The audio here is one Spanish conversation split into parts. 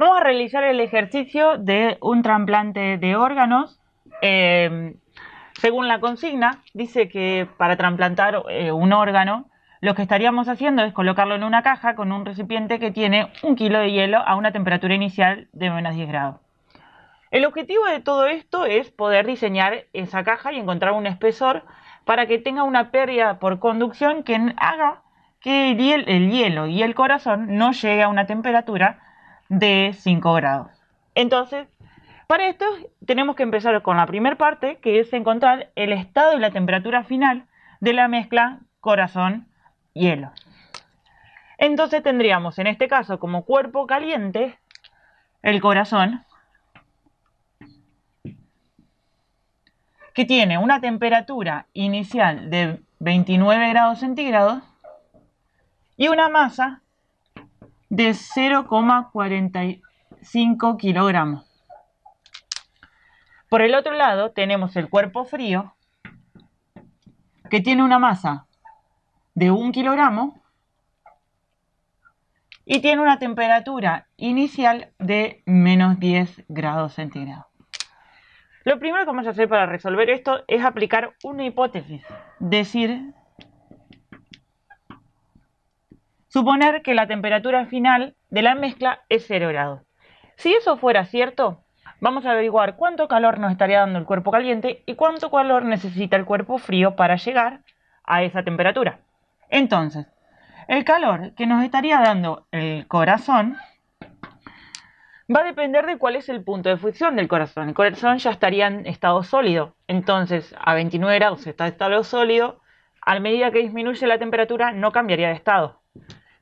Vamos a realizar el ejercicio de un trasplante de órganos. Según la consigna, dice que para trasplantar un órgano, lo que estaríamos haciendo es colocarlo en una caja con un recipiente que tiene 1 kilo de hielo a una temperatura inicial de menos 10 grados. El objetivo de todo esto es poder diseñar esa caja y encontrar un espesor para que tenga una pérdida por conducción que haga que el hielo y el corazón no llegue a una temperatura de 5 grados. Entonces, para esto tenemos que empezar con la primera parte, que es encontrar el estado y la temperatura final de la mezcla corazón-hielo. Entonces tendríamos en este caso como cuerpo caliente el corazón, que tiene una temperatura inicial de 29 grados centígrados y una masa de 0,45 kilogramos. Por el otro lado tenemos el cuerpo frío, que tiene una masa de 1 kilogramo y tiene una temperatura inicial de menos 10 grados centígrados. Lo primero que vamos a hacer para resolver esto es aplicar una hipótesis, decir, suponer que la temperatura final de la mezcla es 0 grados. Si eso fuera cierto, vamos a averiguar cuánto calor nos estaría dando el cuerpo caliente y cuánto calor necesita el cuerpo frío para llegar a esa temperatura. Entonces, el calor que nos estaría dando el corazón va a depender de cuál es el punto de fusión del corazón. El corazón ya estaría en estado sólido, entonces a 29 grados está en estado sólido. A medida que disminuye la temperatura no cambiaría de estado.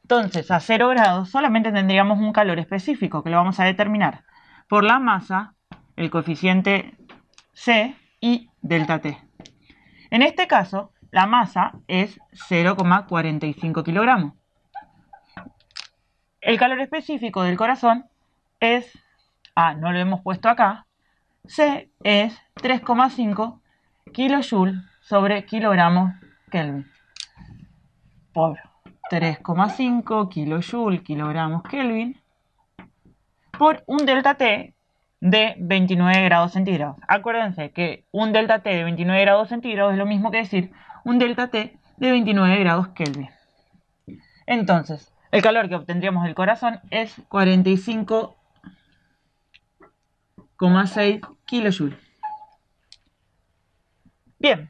Entonces a 0 grados solamente tendríamos un calor específico que lo vamos a determinar por la masa, el coeficiente C y delta T. En este caso la masa es 0,45 kilogramos. El calor específico del corazón es, no lo hemos puesto acá, C es 3,5 kilojoule sobre kilogramos Kelvin. Por 3,5 kilojoule kilogramos Kelvin por un delta T de 29 grados centígrados. Acuérdense que un delta T de 29 grados centígrados es lo mismo que decir un delta T de 29 grados Kelvin. Entonces, el calor que obtendríamos del corazón es 45,6 kilojoules. Bien,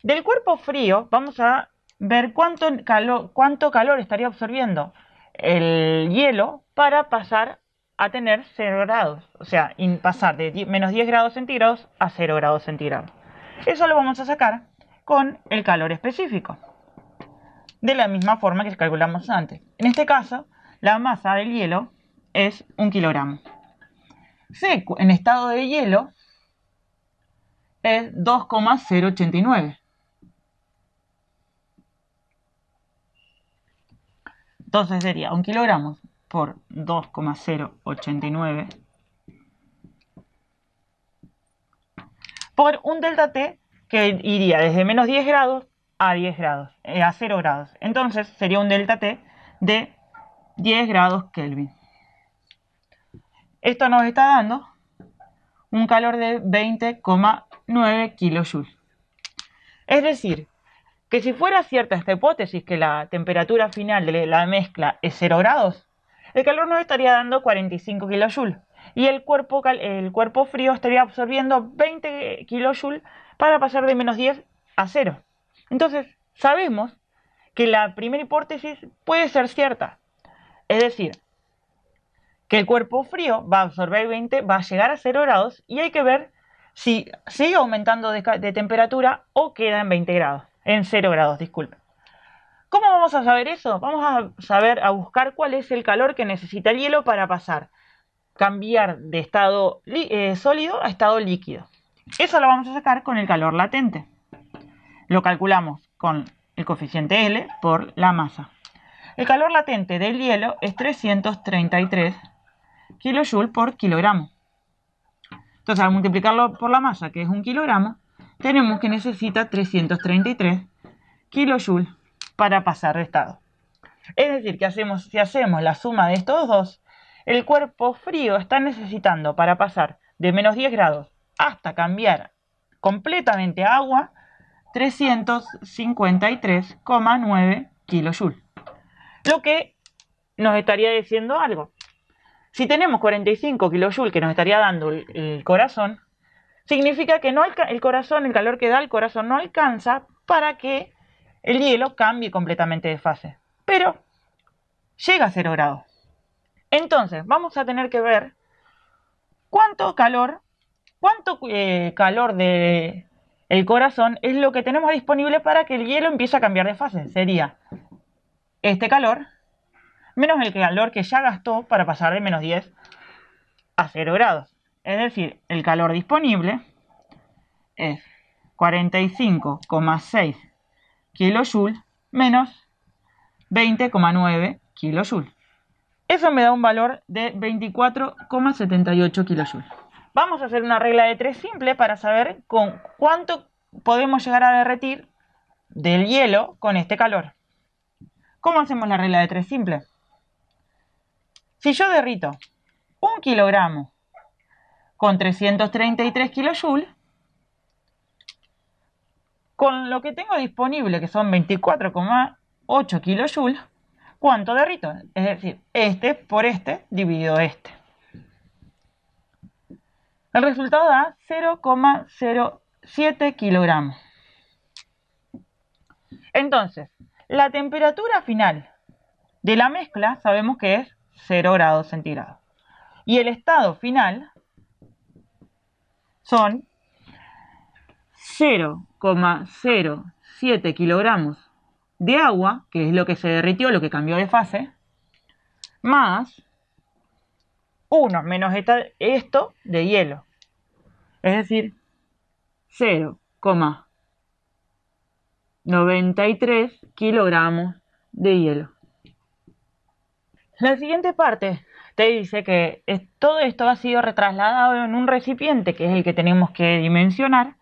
del cuerpo frío vamos a ver cuánto calor estaría absorbiendo el hielo para pasar a tener 0 grados, o sea, pasar de menos 10 grados centígrados a 0 grados centígrados. Eso lo vamos a sacar con el calor específico, de la misma forma que calculamos antes. En este caso, la masa del hielo es 1 kilogramo. C en estado de hielo es 2,089. Entonces sería 1 kilogramo por 2,089 por un delta T que iría desde menos 10 grados a 10 grados, a 0 grados. Entonces sería un delta T de 10 grados Kelvin. Esto nos está dando un calor de 20,9 kilojoules. Es decir, que si fuera cierta esta hipótesis que la temperatura final de la mezcla es 0 grados, el calor nos estaría dando 45 kilojoules y el cuerpo frío estaría absorbiendo 20 kilojoules para pasar de menos 10 a 0. Entonces, sabemos que la primera hipótesis puede ser cierta. Es decir, que el cuerpo frío va a absorber 20, va a llegar a 0 grados y hay que ver si sigue aumentando de temperatura o queda en 20 grados, en 0 grados, disculpen. ¿Cómo vamos a saber eso? Vamos a buscar cuál es el calor que necesita el hielo para cambiar de estado sólido a estado líquido. Eso lo vamos a sacar con el calor latente. Lo calculamos con el coeficiente L por la masa. El calor latente del hielo es 333 kilojoules por kilogramo. Entonces, al multiplicarlo por la masa, que es 1 kilogramo, tenemos que necesita 333 kilojoules para pasar de estado. Es decir, que si hacemos la suma de estos dos, el cuerpo frío está necesitando para pasar de menos 10 grados hasta cambiar completamente a agua 353,9 kilojoules. Lo que nos estaría diciendo algo. Si tenemos 45 kilojoules que nos estaría dando el corazón, significa que el calor que da el corazón no alcanza para que el hielo cambie completamente de fase. Pero llega a 0 grados. Entonces vamos a tener que ver cuánto calor de el corazón es lo que tenemos disponible para que el hielo empiece a cambiar de fase. Sería este calor menos el calor que ya gastó para pasar de menos 10 a 0 grados. Es decir, el calor disponible es 45,6 kilojoules menos 20,9 kilojoules. Eso me da un valor de 24,78 kilojoules. Vamos a hacer una regla de 3 simple para saber con cuánto podemos llegar a derretir del hielo con este calor. ¿Cómo hacemos la regla de 3 simple? Si yo derrito 1 kilogramo con 333 kilojoules, con lo que tengo disponible, que son 24,8 kilojoules, ¿cuánto derrito? Es decir, este por este dividido este. El resultado da 0,07 kilogramos. Entonces, la temperatura final de la mezcla sabemos que es 0 grados centígrados. Y el estado final son 0,07 kilogramos de agua, que es lo que se derritió, lo que cambió de fase, más 1 menos esto de hielo. Es decir, 0,93 kilogramos de hielo. La siguiente parte te dice que todo esto ha sido retrasladado en un recipiente, que es el que tenemos que dimensionar,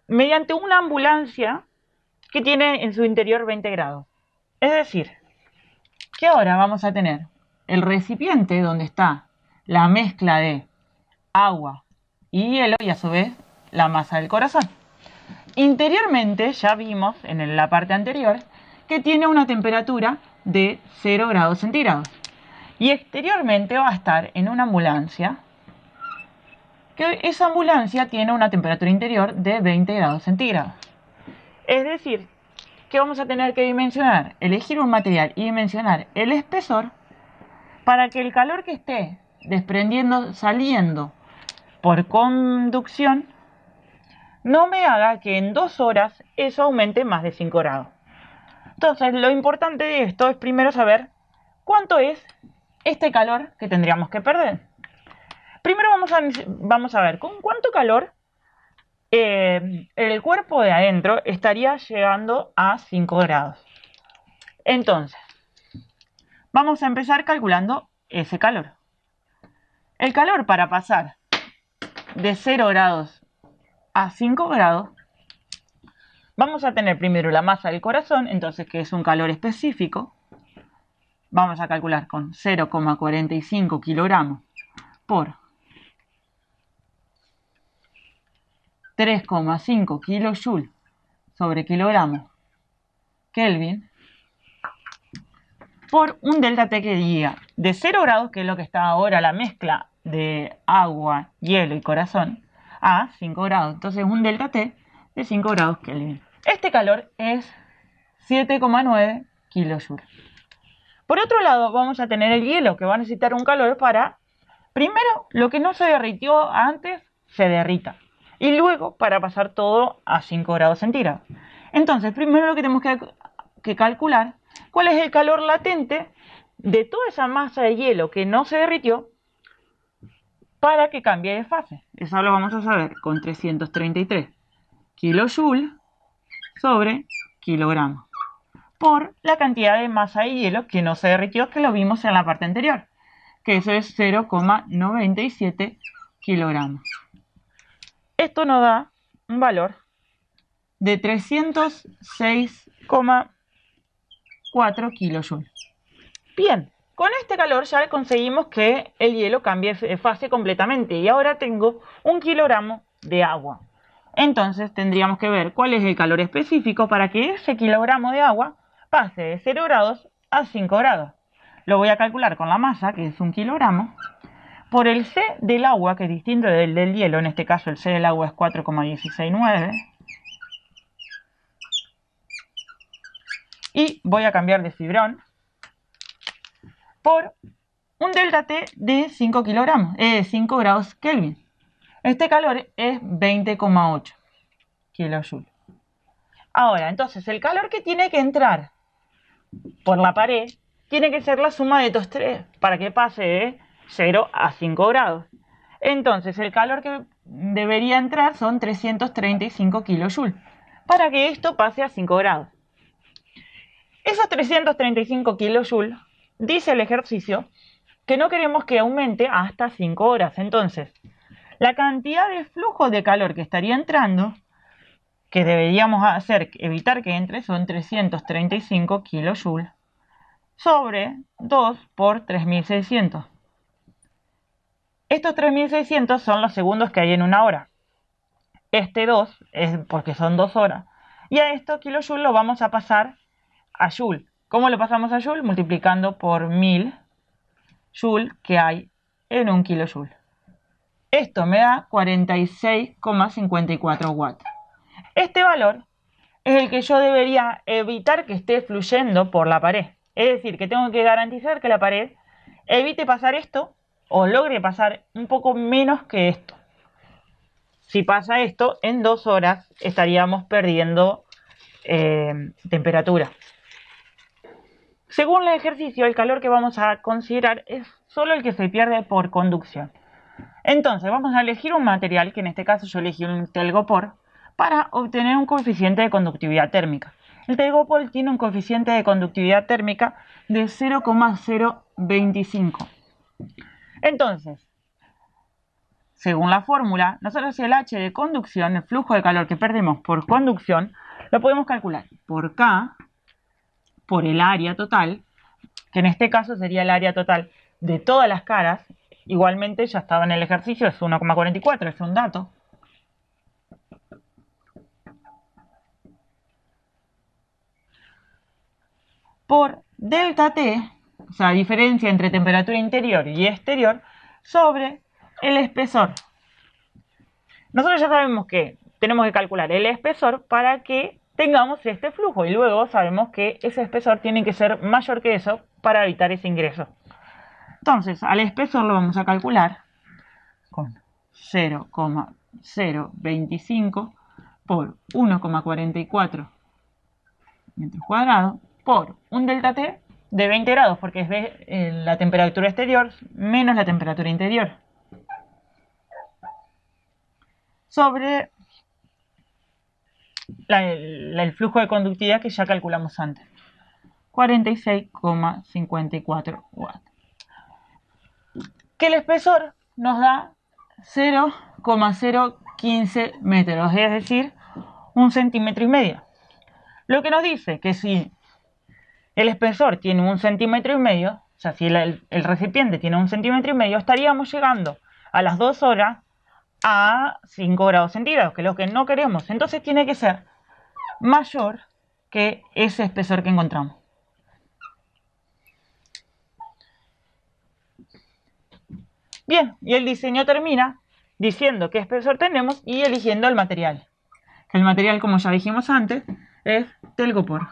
mediante una ambulancia que tiene en su interior 20 grados. Es decir, que ahora vamos a tener el recipiente donde está la mezcla de agua y hielo y a su vez la masa del corazón. Interiormente ya vimos en la parte anterior que tiene una temperatura de 0 grados centígrados. Y exteriormente va a estar en una ambulancia, que esa ambulancia tiene una temperatura interior de 20 grados centígrados. Es decir, que vamos a tener que elegir un material y dimensionar el espesor para que el calor que esté saliendo por conducción no me haga que en 2 horas eso aumente más de 5 grados. Entonces, lo importante de esto es primero saber cuánto es este calor que tendríamos que perder. Primero vamos a ver con cuánto calor el cuerpo de adentro estaría llegando a 5 grados. Entonces, vamos a empezar calculando ese calor. El calor para pasar de 0 grados a 5 grados, vamos a tener primero la masa del corazón, entonces que es un calor específico. Vamos a calcular con 0,45 kilogramos por 3,5 kilojoules sobre kilogramos Kelvin por un delta T que diga de 0 grados, que es lo que está ahora la mezcla de agua, hielo y corazón, a 5 grados. Entonces un delta T de 5 grados Kelvin. Este calor es 7,9 kilojoules. Por otro lado, vamos a tener el hielo, que va a necesitar un calor para, primero, lo que no se derritió antes, se derrita. Y luego, para pasar todo a 5 grados centígrados. Entonces, primero lo que tenemos que calcular, cuál es el calor latente de toda esa masa de hielo que no se derritió para que cambie de fase. Eso lo vamos a saber con 333 kilojoules sobre kilogramos, por la cantidad de masa de hielo que no se derritió, que lo vimos en la parte anterior, que eso es 0,97 kilogramos. Esto nos da un valor de 306,4 kilojoules. Bien, con este calor ya conseguimos que el hielo cambie de fase completamente y ahora tengo 1 kilogramo de agua. Entonces tendríamos que ver cuál es el calor específico para que ese kilogramo de agua pase de 0 grados a 5 grados. Lo voy a calcular con la masa, que es 1 kilogramo, por el C del agua, que es distinto del hielo. En este caso el C del agua es 4,169. Y voy a cambiar de fibrón por un delta T de 5 kilogramos, 5 grados Kelvin. Este calor es 20,8 kilojoules. Ahora, entonces, el calor que tiene que entrar por la pared tiene que ser la suma de estos tres para que pase de 0 a 5 grados. Entonces, el calor que debería entrar son 335 kilojoules para que esto pase a 5 grados. Esos 335 kilojoules, dice el ejercicio, que no queremos que aumente hasta 5 horas. Entonces, la cantidad de flujo de calor que estaría entrando, que deberíamos evitar que entre, son 335 kilojoules sobre 2 por 3600. Estos 3600 son los segundos que hay en una hora. Este 2 es porque son 2 horas. Y a esto kilojoules lo vamos a pasar a joule. ¿Cómo lo pasamos a joule? Multiplicando por 1000 joule que hay en 1 kilojoule. Esto me da 46,54 watts. Este valor es el que yo debería evitar que esté fluyendo por la pared. Es decir, que tengo que garantizar que la pared evite pasar esto o logre pasar un poco menos que esto. Si pasa esto, en 2 horas estaríamos perdiendo temperatura. Según el ejercicio, el calor que vamos a considerar es solo el que se pierde por conducción. Entonces, vamos a elegir un material, que en este caso yo elegí un telgopor, para obtener un coeficiente de conductividad térmica. El telgopor tiene un coeficiente de conductividad térmica de 0,025. Entonces, según la fórmula, nosotros el H de conducción, el flujo de calor que perdemos por conducción, lo podemos calcular por K, por el área total, que en este caso sería el área total de todas las caras. Igualmente ya estaba en el ejercicio, es 1,44, es un dato. Por delta T, o sea, diferencia entre temperatura interior y exterior, sobre el espesor. Nosotros ya sabemos que tenemos que calcular el espesor para que tengamos este flujo y luego sabemos que ese espesor tiene que ser mayor que eso para evitar ese ingreso. Entonces, al espesor lo vamos a calcular con 0,025 por 1,44 metros cuadrados por un delta T de 20 grados, porque es la temperatura exterior menos la temperatura interior, sobre el flujo de conductividad que ya calculamos antes, 46,54 watts. Que el espesor nos da 0,015 metros, es decir, 1,5 centímetros. Lo que nos dice que si el espesor tiene 1,5 centímetros, o sea, si el recipiente tiene 1,5 centímetros, estaríamos llegando a las 2 horas a 5 grados centígrados, que es lo que no queremos. Entonces tiene que ser mayor que ese espesor que encontramos. Bien, y el diseño termina diciendo qué espesor tenemos y eligiendo el material. El material, como ya dijimos antes, es telgopor.